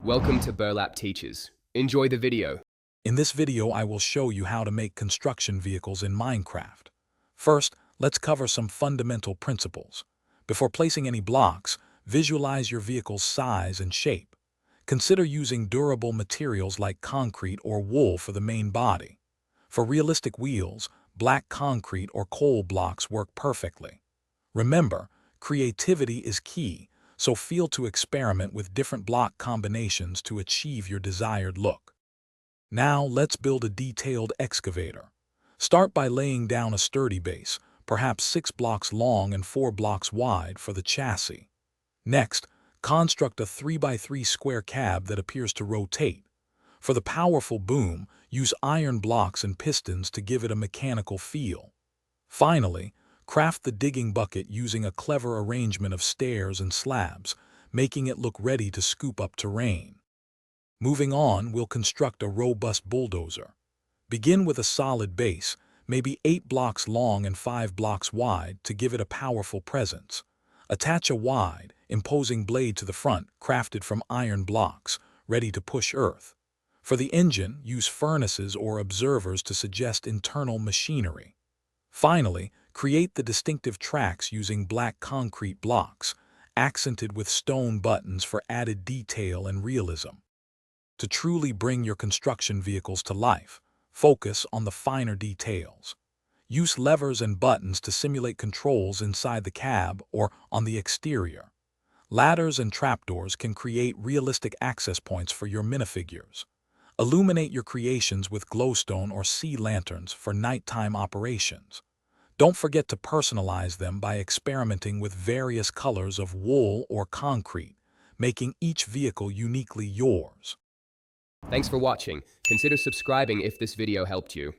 Welcome to Burlap Teachers. Enjoy the video. In this video, I will show you how to make construction vehicles in Minecraft. First, let's cover some fundamental principles. Before placing any blocks, visualize your vehicle's size and shape. Consider using durable materials like concrete or wool for the main body. For realistic wheels, black concrete or coal blocks work perfectly. Remember, creativity is key, so feel to experiment with different block combinations to achieve your desired look. Now let's build a detailed excavator. Start by laying down a sturdy base, perhaps 6 blocks long and 4 blocks wide for the chassis. Next, construct a 3x3 square cab that appears to rotate. For the powerful boom, use iron blocks and pistons to give it a mechanical feel. Finally, craft the digging bucket using a clever arrangement of stairs and slabs, making it look ready to scoop up terrain. Moving on, we'll construct a robust bulldozer. Begin with a solid base, maybe 8 blocks long and 5 blocks wide to give it a powerful presence. Attach a wide, imposing blade to the front, crafted from iron blocks, ready to push earth. For the engine, use furnaces or observers to suggest internal machinery. Finally, create the distinctive tracks using black concrete blocks, accented with stone buttons for added detail and realism. To truly bring your construction vehicles to life, focus on the finer details. Use levers and buttons to simulate controls inside the cab or on the exterior. Ladders and trapdoors can create realistic access points for your minifigures. Illuminate your creations with glowstone or sea lanterns for nighttime operations. Don't forget to personalize them by experimenting with various colors of wool or concrete, making each vehicle uniquely yours. Thanks for watching. Consider subscribing if this video helped you.